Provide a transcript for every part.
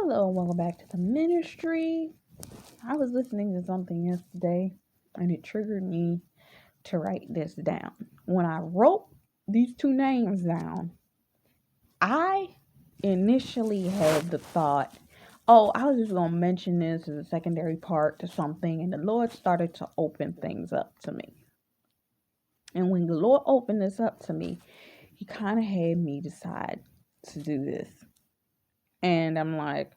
Hello and welcome back to the ministry. I was listening to something yesterday and it triggered me to write this down. When I wrote these two names down, I initially had the thought, oh, I was just going to mention this as a secondary part to something, and the Lord started to open things up to me. And when the Lord opened this up to me, He kind of had me decide to do this. And I'm like,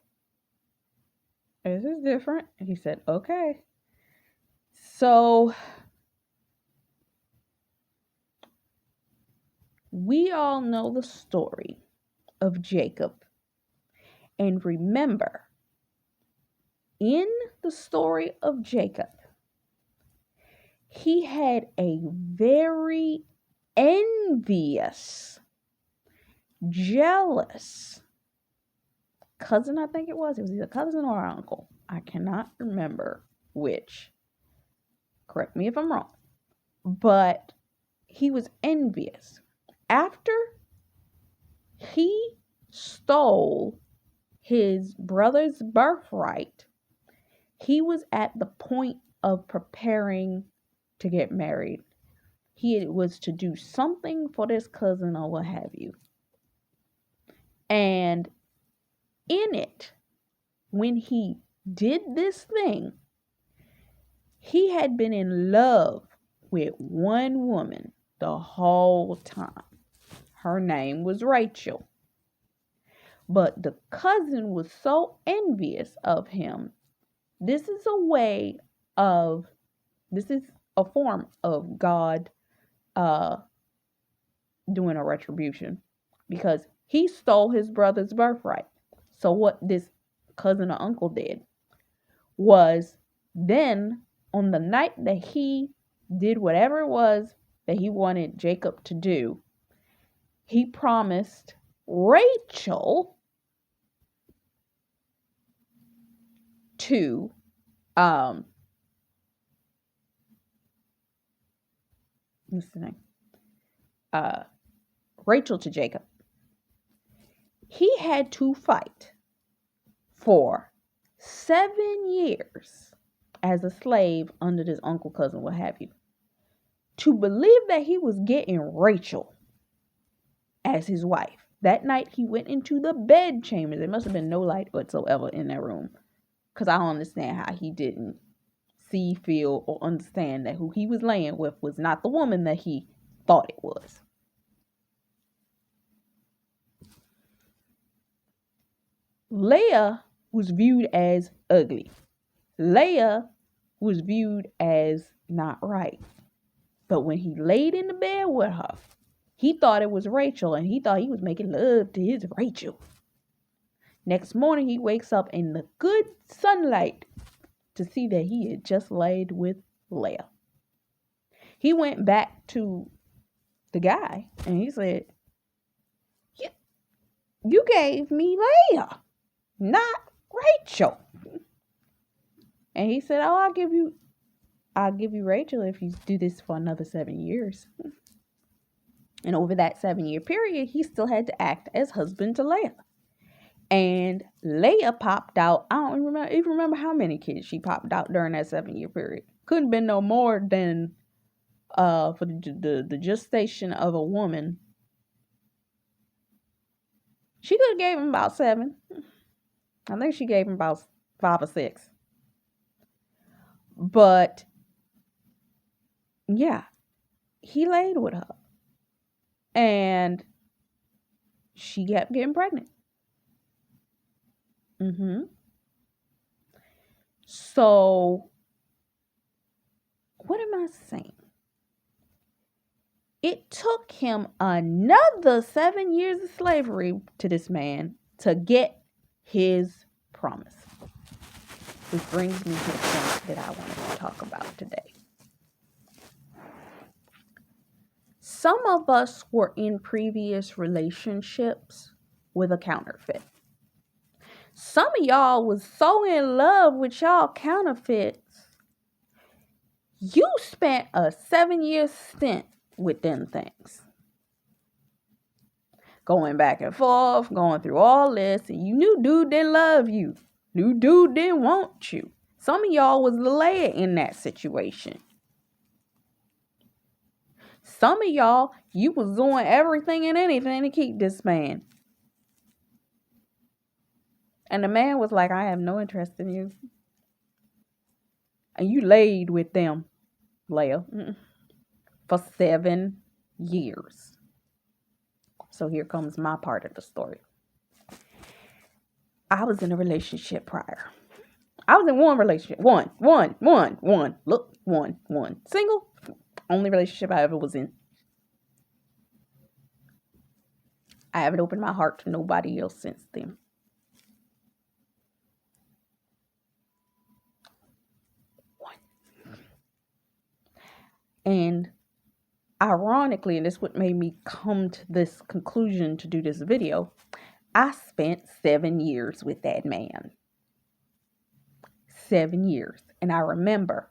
this is different. He said, okay. So we all know the story of Jacob. And remember, in the story of Jacob, he had a very envious, jealous cousin, I think it was. It was either cousin or uncle. I cannot remember which. Correct me if I'm wrong. But he was envious. After he stole his brother's birthright, he was at the point of preparing to get married. He was to do something for this cousin or what have you. And in it, when he did this thing, he had been in love with one woman the whole time. Her name was Rachel. But the cousin was so envious of him. This is a form of God doing a retribution, because he stole his brother's birthright. So what this cousin or uncle did was, then on the night that he did whatever it was that he wanted Jacob to do, he promised Rachel to Rachel to Jacob. He had to fight for 7 years as a slave under this uncle, cousin, what have you, to believe that he was getting Rachel as his wife. That night he went into the bed chamber. There must have been no light whatsoever in that room, because I don't understand how he didn't see, feel, or understand that who he was laying with was not the woman that he thought it was. Leah was viewed as ugly. Leah was viewed as not right. But when he laid in the bed with her, he thought it was Rachel, and he thought he was making love to his Rachel. Next morning, he wakes up in the good sunlight to see that he had just laid with Leah. He went back to the guy and he said, you gave me Leah, not Rachel. And he said, oh, I'll give you Rachel if you do this for another 7 years. And over that 7-year period, he still had to act as husband to Leah. And Leah popped out. I don't even remember how many kids she popped out during that 7-year period. Couldn't have been no more than for the gestation of a woman. She could have gave him about 7. I think she gave him about 5 or 6. But yeah, he laid with her. And she kept getting pregnant. So, what am I saying? It took him another 7 years of slavery to this man to get his promise. Which brings me to the point that I wanted to talk about today. Some of us were in previous relationships with a counterfeit. Some of y'all was so in love with y'all counterfeits, you spent a 7-year stint with them things. going back and forth, going through all this, and you knew dude didn't love you. Knew dude didn't want you. Some of y'all was the Leigh in that situation. Some of y'all, you was doing everything and anything to keep this man. And the man was like, I have no interest in you. And you laid with them, Leigh, for 7 years. So here comes my part of the story. I was in a relationship prior. I was in one relationship. One. Look, one. Single. Only relationship I ever was in. I haven't opened my heart to nobody else since then. And ironically, and this is what made me come to this conclusion to do this video, I spent 7 years with that man. 7 years. And I remember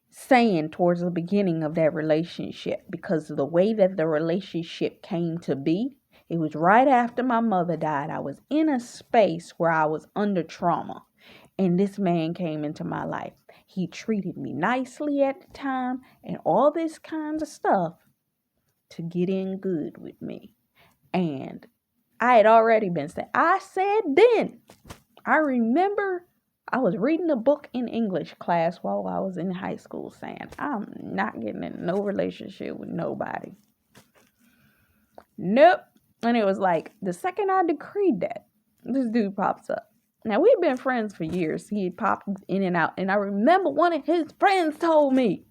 saying towards the beginning of that relationship, because of the way that the relationship came to be, it was right after my mother died. I was in a space where I was under trauma. And this man came into my life. He treated me nicely at the time and all this kind of stuff to get in good with me. And I had already been said. I said then, I remember I was reading a book in English class while I was in high school saying, I'm not getting in no relationship with nobody. Nope. And it was like, the second I decreed that, this dude pops up. Now, we've been friends for years. He popped in and out. And I remember one of his friends told me,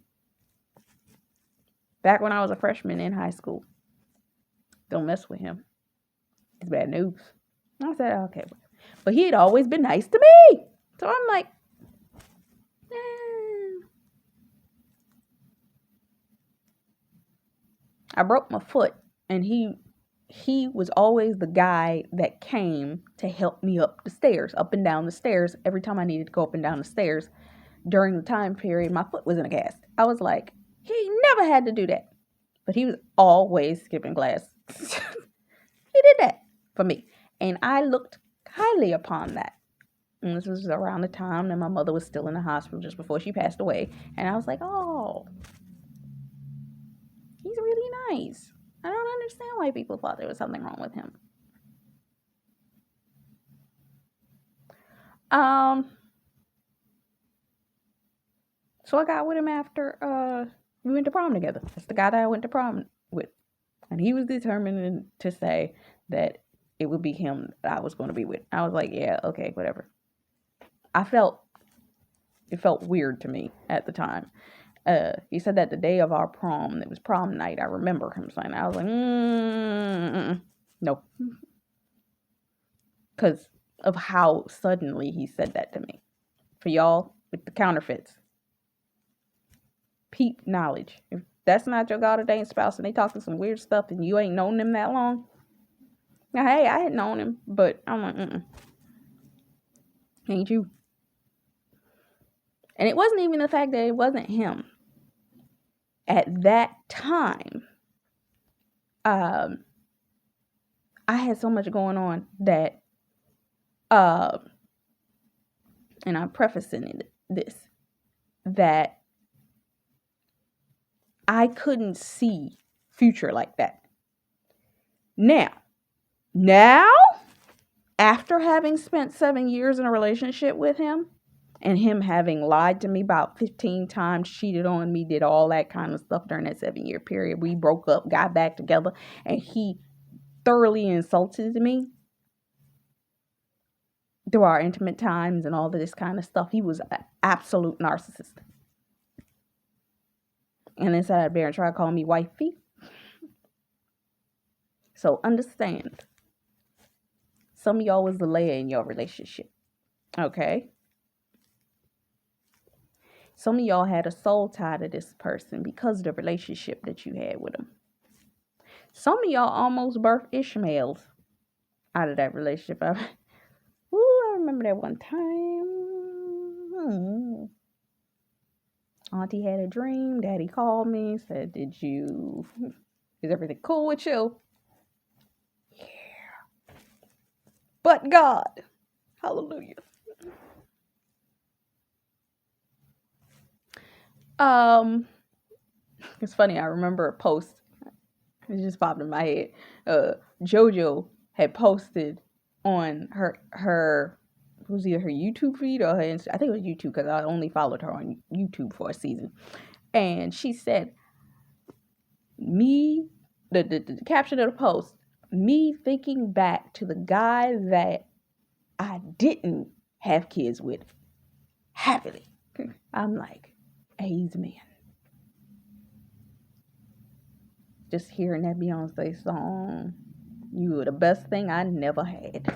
back when I was a freshman in high school, don't mess with him. It's bad news. I said, okay. But he had always been nice to me. So I'm like, I broke my foot. And he was always the guy that came to help me up and down the stairs. Every time I needed to go up and down the stairs during the time period, my foot was in a cast. I was like, he never had to do that. But he was always skipping class. He did that for me. And I looked highly upon that. And this was around the time that my mother was still in the hospital just before she passed away. And I was like, oh, he's really nice. I don't understand why people thought there was something wrong with him. So I got with him after we went to prom together. That's the guy that I went to prom with. And he was determined to say that it would be him that I was going to be with. I was like, yeah, okay, whatever. It felt weird to me at the time. He said that the day of our prom, it was prom night. I remember him saying that. I was like, no. Because of how suddenly he said that to me. For y'all with the counterfeits, peep knowledge. If that's not your God ordained spouse and they talking some weird stuff and you ain't known them that long. Now, hey, I had known him, but I'm like, ain't you. And it wasn't even the fact that it wasn't him. At that time, I had so much going on that, and I'm prefacing this, that I couldn't see future like that. Now, after having spent 7 years in a relationship with him, and him having lied to me about 15 times, cheated on me, did all that kind of stuff during that 7-year period. We broke up, got back together, and he thoroughly insulted me through our intimate times and all of this kind of stuff. He was an absolute narcissist. And then sat there and tried to call me wifey. So understand, some of y'all was the Leigh in your relationship. Okay? Some of y'all had a soul tie to this person because of the relationship that you had with them. Some of y'all almost birthed Ishmaels out of that relationship. I remember that one time. Auntie had a dream. Daddy called me, said, is everything cool with you? but God. Hallelujah. It's funny. I remember a post. It just popped in my head. JoJo had posted on her it was either her YouTube feed or her Insta. I think it was YouTube because I only followed her on YouTube for a season. And she said, me, the caption of the post, me thinking back to the guy that I didn't have kids with happily. I'm like, amen. Just hearing that Beyonce song, you were the best thing I never had.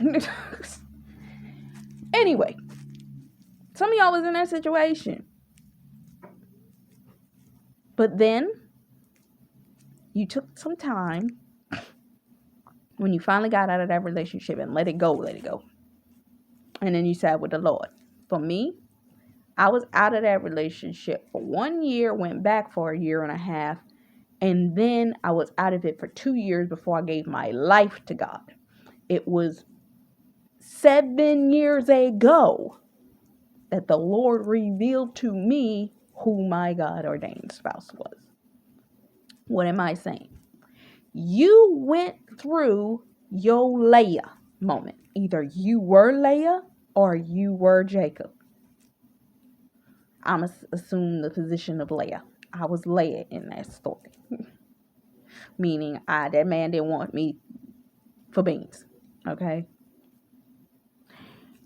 Anyway, some of y'all was in that situation. But then you took some time when you finally got out of that relationship and let it go. And then you sat with the Lord. For me, I was out of that relationship for 1 year, went back for 1.5 years, and then I was out of it for 2 years before I gave my life to God. It was 7 years ago that the Lord revealed to me who my God ordained spouse was. What am I saying? You went through your Leah moment. Either you were Leah or you were Jacob. I'm assume the position of Leah. I was Leah in that story. Meaning that man didn't want me for beans. Okay?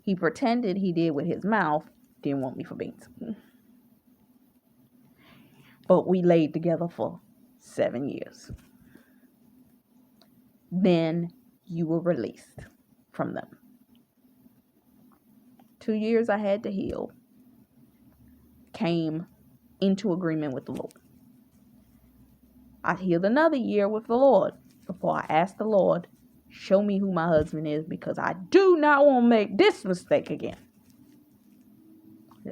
He pretended he did with his mouth, didn't want me for beans. But we laid together for 7 years. Then you were released from them. 2 years I had to heal. Came into agreement with the Lord. I healed another year with the Lord before I asked the Lord, show me who my husband is, because I do not want to make this mistake again.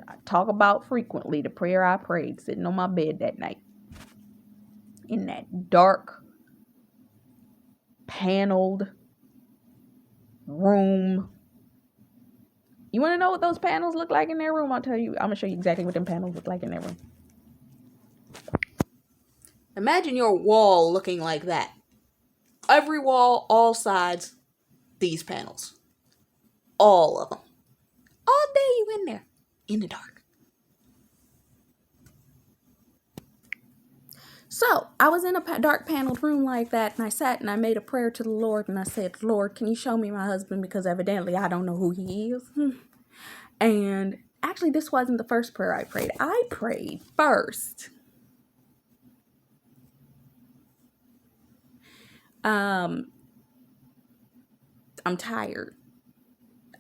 I talk about frequently the prayer I prayed sitting on my bed that night. In that dark, paneled room. You want to know what those panels look like in their room? I'll tell you. I'm going to show you exactly what them panels look like in their room. Imagine your wall looking like that. Every wall, all sides, these panels. All of them. All day you in there, in the dark. So, I was in a dark paneled room like that, and I sat and I made a prayer to the Lord, and I said, Lord, can you show me my husband? Because evidently I don't know who he is. And actually, this wasn't the first prayer I prayed. I prayed first. I'm tired.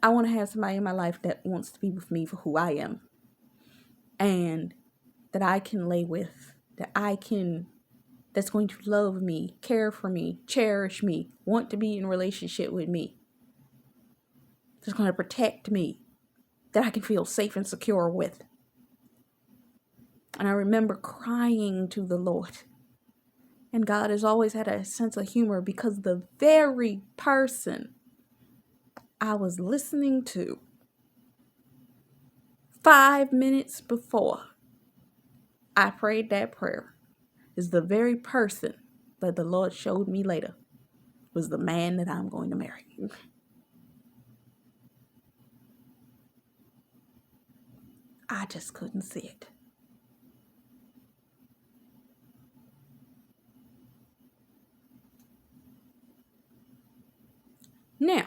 I want to have somebody in my life that wants to be with me for who I am. And that I can lay with. That's going to love me, care for me, cherish me, want to be in a relationship with me. That's going to protect me. That I can feel safe and secure with. And I remember crying to the Lord. And God has always had a sense of humor, because the very person I was listening to 5 minutes before I prayed that prayer is the very person that the Lord showed me later was the man that I'm going to marry. I just couldn't see it. Now,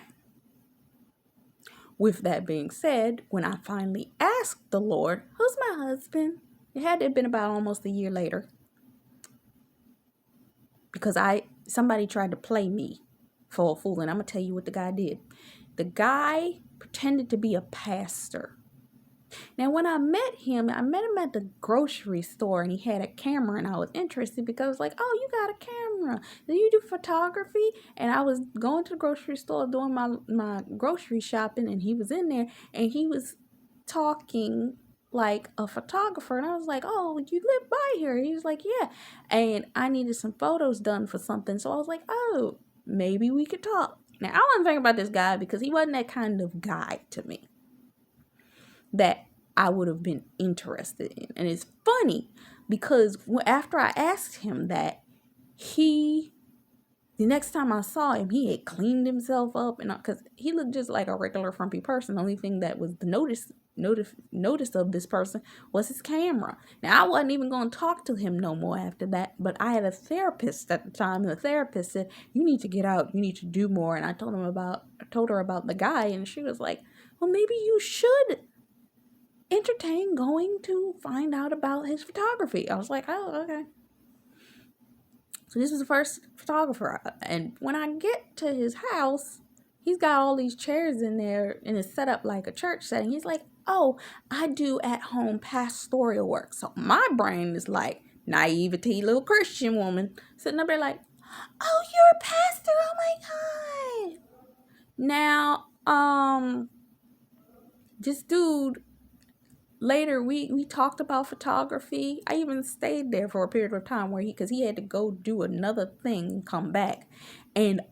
with that being said, when I finally asked the Lord, who's my husband? It had to have been about almost a year later. Because somebody tried to play me for a fool. And I'm going to tell you what the guy did. The guy pretended to be a pastor. Now, when I met him at the grocery store, and he had a camera, and I was interested because I was like, oh, you got a camera. Do you do photography? And I was going to the grocery store doing my grocery shopping, and he was in there, and he was talking like a photographer. And I was like, oh, you live by here? He was like, yeah. And I needed some photos done for something. So I was like, oh, maybe we could talk. Now, I wasn't thinking about this guy because he wasn't that kind of guy to me that I would have been interested in. And it's funny because after I asked him that, the next time I saw him, he had cleaned himself up, and because he looked just like a regular frumpy person. The only thing that was the notice of this person was his camera. Now, I wasn't even going to talk to him no more after that, but I had a therapist at the time, and the therapist said, "You need to get out. You need to do more." And I told her about the guy, and she was like, "Well, maybe you should entertain going to find out about his photography." I was like, "Oh, okay." So this was the first photographer. And when I get to his house, he's got all these chairs in there and it's set up like a church setting. He's like, "Oh, I do at-home pastoral work." So my brain is like, naivety, little Christian woman, sitting up there like, "Oh, you're a pastor? Oh my God." Now, this dude, later we talked about photography. I even stayed there for a period of time where because he had to go do another thing and come back. And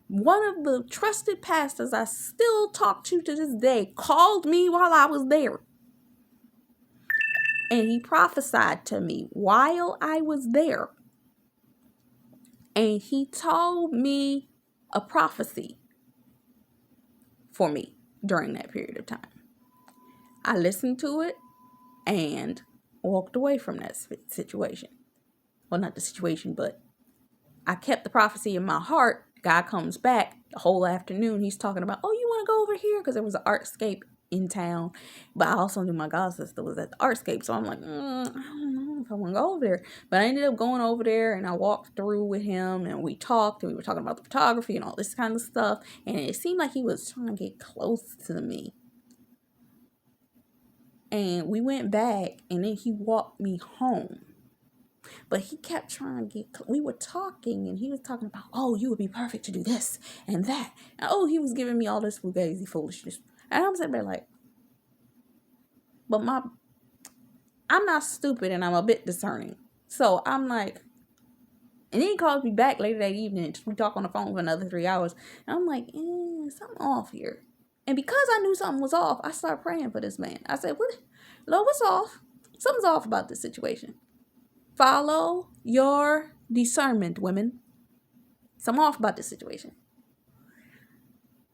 one of the trusted pastors I still talk to this day called me while I was there. And he prophesied to me while I was there. And he told me a prophecy for me during that period of time. I listened to it and walked away from that situation. Well, not the situation, but I kept the prophecy in my heart. Guy comes back the whole afternoon. He's talking about, "Oh, you want to go over here?" Because there was an artscape in town. But I also knew my god sister was at the artscape. So I'm like, I don't know if I want to go over there. But I ended up going over there and I walked through with him and we talked and we were talking about the photography and all this kind of stuff. And it seemed like he was trying to get close to me. And we went back and then he walked me home. But he kept trying to we were talking and he was talking about, "Oh, you would be perfect to do this and that." And he was giving me all this fugazi foolishness. And I'm sitting there like, but I'm not stupid and I'm a bit discerning. So I'm like, and then he calls me back later that evening. We talk on the phone for another 3 hours. And I'm like, something off here. And because I knew something was off, I started praying for this man. I said, Lord, what's off? Something's off about this situation. Follow your discernment, women. Something off about this situation.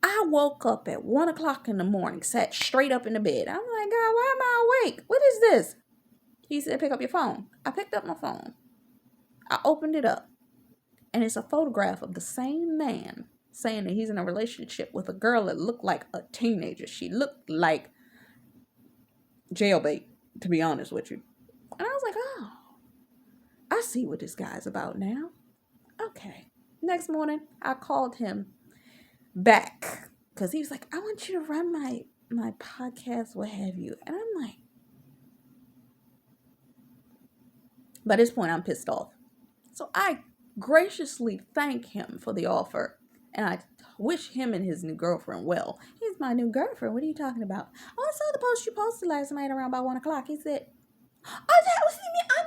I woke up at 1 o'clock in the morning, sat straight up in the bed. I'm like, "God, why am I awake? What is this?" He said, "Pick up your phone." I picked up my phone. I opened it up. And it's a photograph of the same man saying that he's in a relationship with a girl that looked like a teenager. She looked like jailbait, to be honest with you. And I was like, "Oh, I see what this guy's about now." Okay. Next morning, I called him back because he was like, "I want you to run my podcast, what have you." And I'm like, by this point, I'm pissed off. So I graciously thank him for the offer. And I wish him and his new girlfriend well. "He's my new girlfriend. What are you talking about?" "Oh, I saw the post you posted last night around by 1 o'clock. He said, "Oh, that was me. I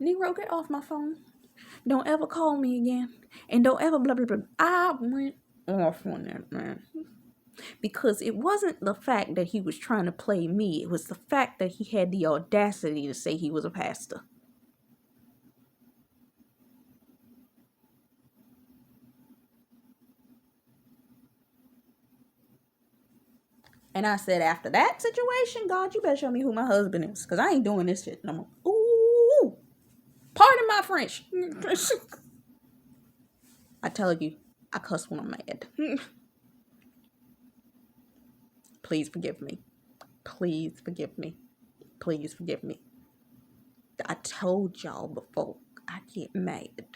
mean, Negro, get off my phone. Don't ever call me again. And don't ever blah, blah, blah." I went off on that man. Because it wasn't the fact that he was trying to play me. It was the fact that he had the audacity to say he was a pastor. And I said, after that situation, "God, you better show me who my husband is. Because I ain't doing this shit no more." Ooh. Pardon my French. I tell you, I cuss when I'm mad. Please forgive me. Please forgive me. Please forgive me. I told y'all before, I get mad.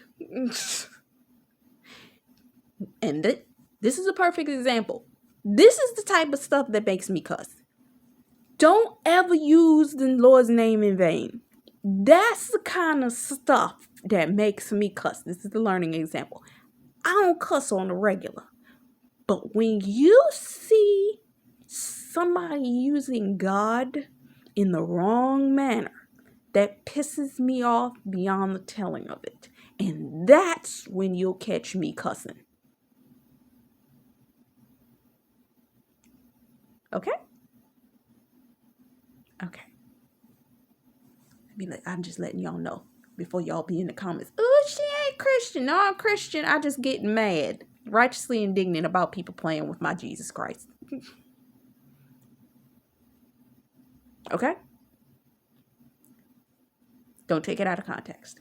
And this is a perfect example. This is the type of stuff that makes me cuss. Don't ever use the Lord's name in vain. That's the kind of stuff that makes me cuss. This is the learning example. I don't cuss on the regular. But when you see somebody using God in the wrong manner, that pisses me off beyond the telling of it. And that's when you'll catch me cussing. Okay? Okay. I'm just letting y'all know before y'all be in the comments. Oh, she ain't Christian. No, I'm Christian. I just get mad, righteously indignant about people playing with my Jesus Christ. Okay? Don't take it out of context.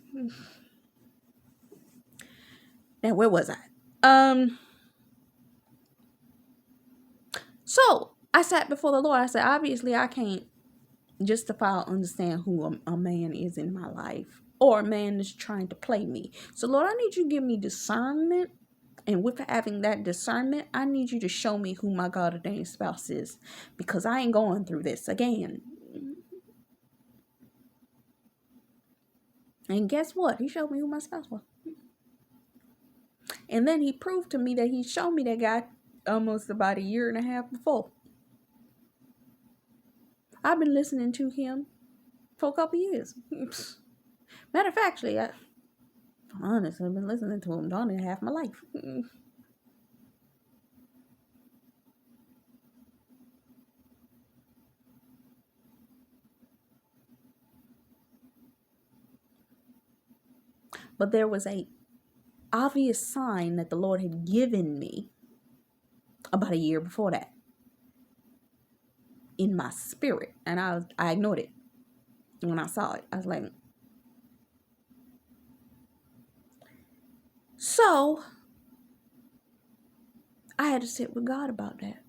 Now, where was I? So I sat before the Lord. I said, obviously, I can't justify or understand who a man is in my life, or a man is trying to play me. So, Lord, I need you to give me discernment. And with having that discernment, I need you to show me who my God ordained spouse is, because I ain't going through this again. And guess what? He showed me who my spouse was. And then he proved to me that he showed me that guy almost about a year and a half before. I've been listening to him for a couple years. Matter of fact, actually, honestly, I've been listening to him darn near half my life. But there was a obvious sign that the Lord had given me about a year before that in my spirit, and I ignored it. When I saw it, I was like, so I had to sit with God about that.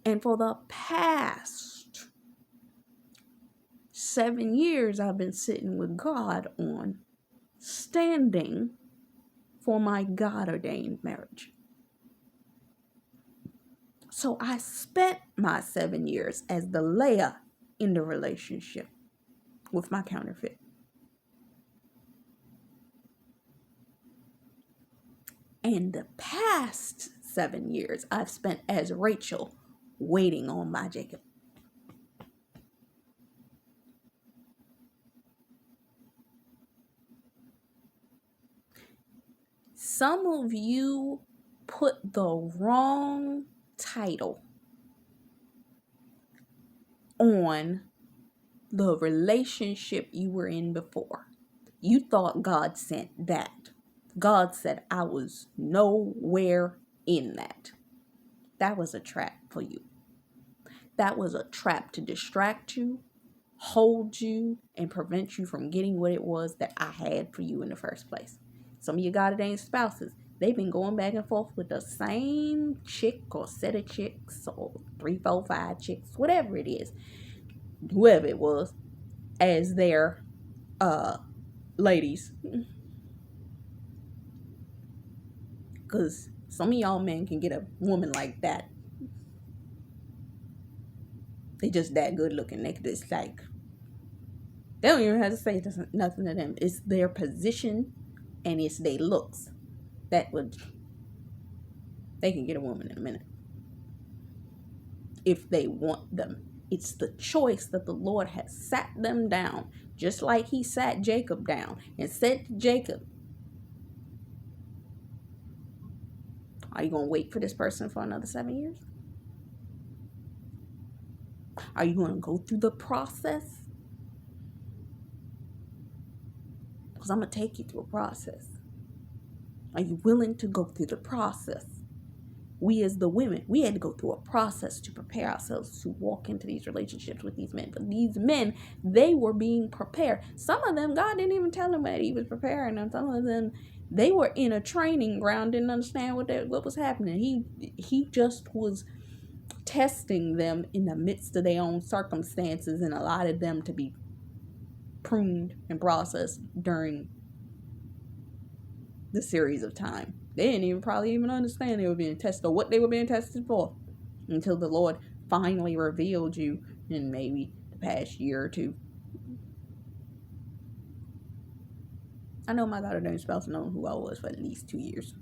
And for the past 7 years, I've been sitting with God on standing for my God ordained marriage. So I spent my 7 years as the Leigh in the relationship with my counterfeit. And the past 7 years I've spent as Rachel waiting on my Jacob. Some of you put the wrong title on the relationship you were in before. You thought God sent that. God said, I was nowhere in that. That was a trap for you. That was a trap to distract you, hold you, and prevent you from getting what it was that I had for you in the first place. Some of your God ordained spouses, they've been going back and forth with the same chick or set of chicks or 3, 4, 5 chicks, whatever it is, whoever it was, as their ladies. Because some of y'all men can get a woman like that. They just that good looking. They just like, they don't even have to say nothing to them. It's their position and it's their looks that would, they can get a woman in a minute if they want them. It's the choice that the Lord has sat them down, just like he sat Jacob down and said to Jacob, are you going to wait for this person for another 7 years? Are you going to go through the process? Because I'm going to take you through a process. Are you willing to go through the process? We as the women, we had to go through a process to prepare ourselves to walk into these relationships with these men. But these men, they were being prepared. Some of them, God didn't even tell them that he was preparing them. Some of them, they were in a training ground, didn't understand what was happening. He just was testing them in the midst of their own circumstances and allotted them to be pruned and processed during the series of time. They didn't probably even understand they were being tested or what they were being tested for until the Lord finally revealed you in maybe the past year or two. I know my God ordained spouse known who I was for at least 2 years,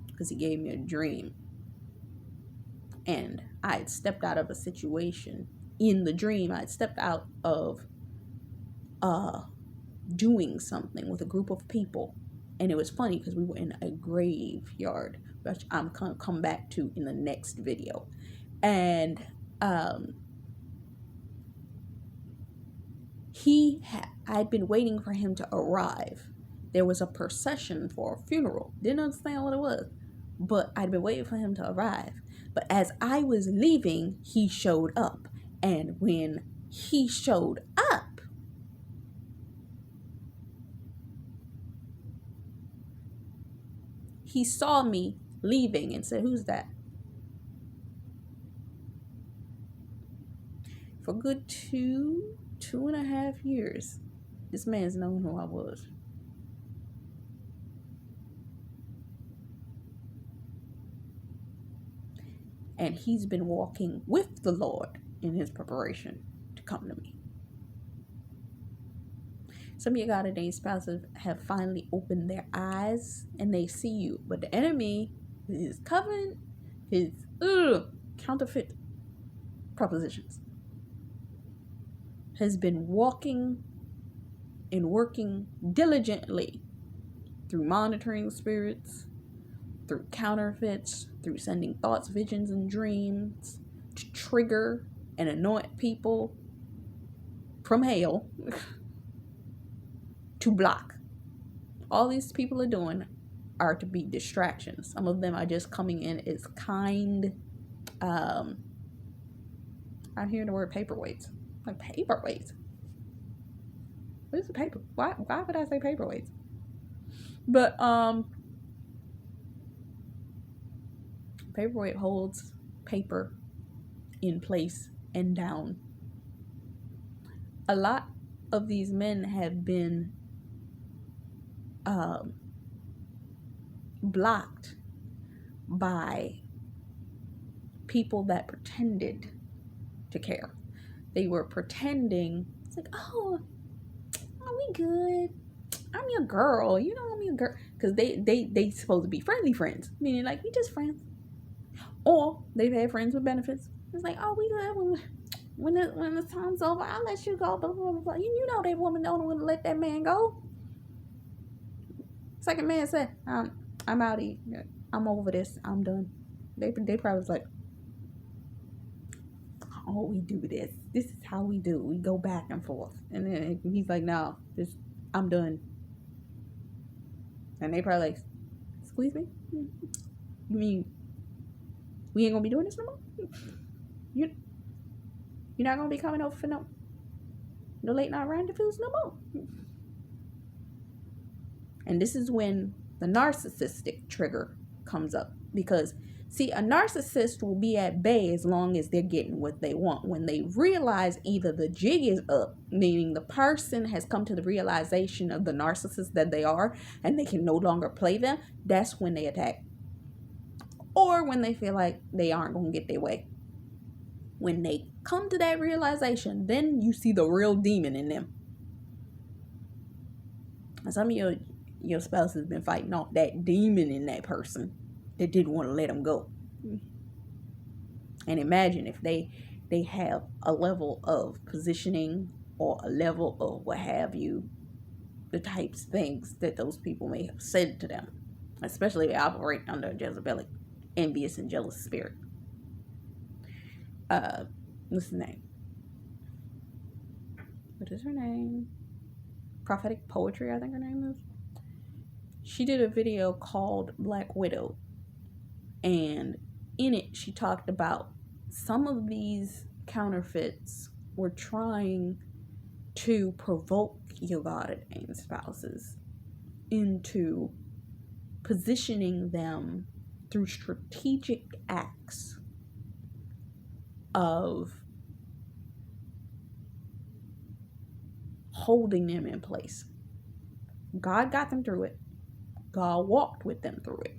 because he gave me a dream, and I had stepped out of a situation. In the dream, I had stepped out of doing something with a group of people, And it was funny because we were in a graveyard, which I'm going to come back to in the next video. And I'd been waiting for him to arrive. There was a procession for a funeral. Didn't understand what it was, but I'd been waiting for him to arrive. But as I was leaving, he showed up. And when he showed up, he saw me leaving and said, "Who's that?" For a good 2.5 years, this man's known who I was. And he's been walking with the Lord in his preparation to come to me. Some of your God-ordained spouses have finally opened their eyes and they see you. But the enemy is covering his counterfeit propositions. Has been walking and working diligently through monitoring spirits, through counterfeits, through sending thoughts, visions, and dreams to trigger and anoint people from hell to block. All these people are doing are to be distractions. Some of them are just coming in as kind, I'm hearing the word paperweights. Like paperweights. What is a paper? Why would I say paperweights? But paperweight holds paper in place and down. A lot of these men have been blocked by people that pretended to care. They were pretending. It's like, oh, are we good? I'm your girl. You know I'm your girl. Because they supposed to be friendly friends. Meaning like, we just friends. Or they've had friends with benefits. It's like, oh, we good. When the time's over, I'll let you go. Blah, blah, blah, blah. You know that woman don't want to let that man go. Second man said, I'm out of here. I'm over this. I'm done. They probably was like, oh, we do this. This is how we do. We go back and forth. And then he's like, no, I'm done. And they probably like, squeeze me? You mean we ain't gonna be doing this no more? You're not gonna be coming over for no late night rendezvous no more. And this is when the narcissistic trigger comes up. Because, see, a narcissist will be at bay as long as they're getting what they want. When they realize either the jig is up, meaning the person has come to the realization of the narcissist that they are, and they can no longer play them, that's when they attack. Or when they feel like they aren't going to get their way. When they come to that realization, then you see the real demon in them. And some of your spouse has been fighting off that demon in that person that didn't want to let them go. And imagine if they have a level of positioning or a level of what have you, the types of things that those people may have said to them, especially if they operate under a Jezebelic, envious and jealous spirit. What's his name? What is her name? Prophetic Poetry, I think her name is. She did a video called Black Widow. And in it, she talked about some of these counterfeits were trying to provoke your God-ordained spouses into positioning them through strategic acts of holding them in place. God got them through it. God walked with them through it.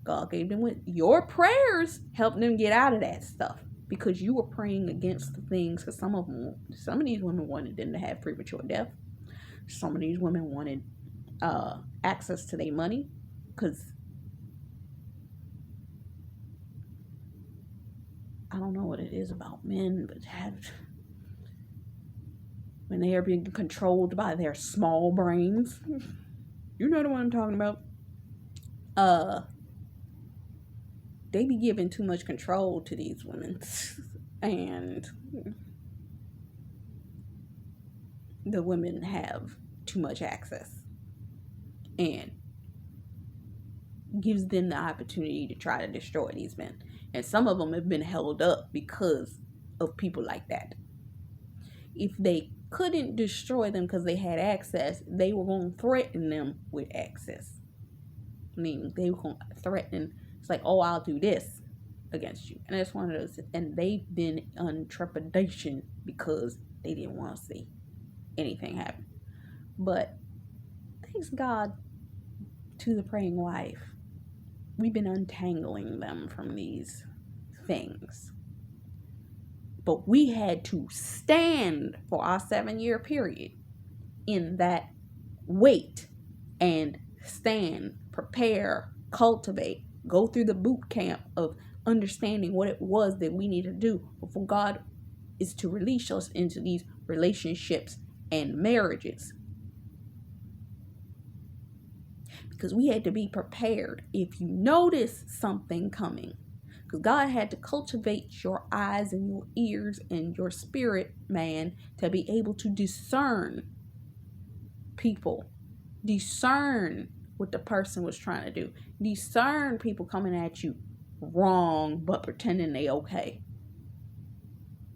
God gave them with your prayers, helped them get out of that stuff because you were praying against the things. Because some of these women wanted them to have premature death. Some of these women wanted access to their money because I don't know what it is about men, but when they are being controlled by their small brains. You know the one I'm talking about. They be giving too much control to these women. And the women have too much access. And gives them the opportunity to try to destroy these men. And some of them have been held up because of people like that. If they couldn't destroy them because they had access, they were going to threaten them with access. I mean, they were going to threaten. It's like, oh, I'll do this against you. And it's one of those. And they've been on trepidation because they didn't want to see anything happen. But thanks God to the praying wife, we've been untangling them from these things. But we had to stand for our 7-year period in that wait and stand, prepare, cultivate, go through the boot camp of understanding what it was that we need to do before God is to release us into these relationships and marriages. Because we had to be prepared. If you notice something coming, because God had to cultivate your eyes and your ears and your spirit, man, to be able to discern people, discern what the person was trying to do, discern people coming at you wrong but pretending they okay.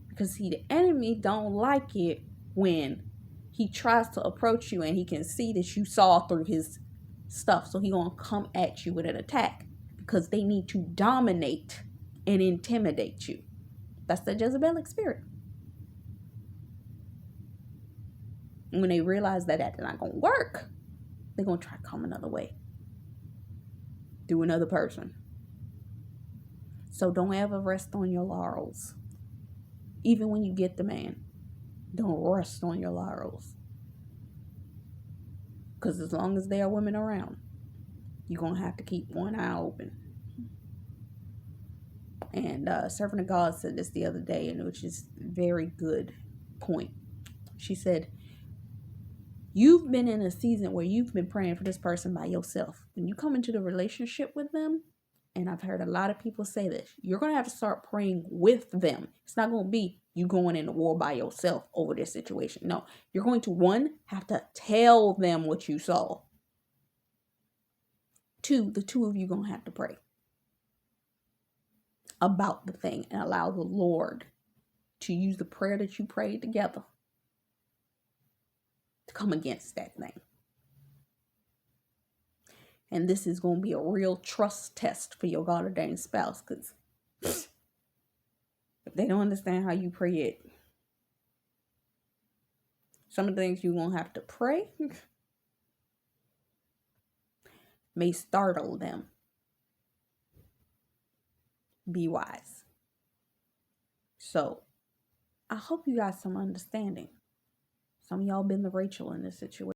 Because see, the enemy don't like it when he tries to approach you and he can see that you saw through his stuff, so he gonna come at you with an attack because they need to dominate and intimidate you. That's the Jezebelic spirit. And when they realize that that's not gonna work, they're gonna try to come another way through another person. So don't ever rest on your laurels. Even when you get the man, don't rest on your laurels. Because as long as there are women around, you're going to have to keep one eye open. And Servant of God said this the other day, and which is a very good point. She said, you've been in a season where you've been praying for this person by yourself. When you come into the relationship with them, and I've heard a lot of people say this, you're going to have to start praying with them. It's not going to be you going into war by yourself over this situation. No, you're going to, one, have to tell them what you saw. Two, the two of you going to have to pray about the thing and allow the Lord to use the prayer that you prayed together to come against that thing. And this is going to be a real trust test for your God ordained spouse, because if they don't understand how you pray it, some of the things you're going to have to pray may startle them. Be wise. So, I hope you got some understanding. Some of y'all been the Rachel in this situation.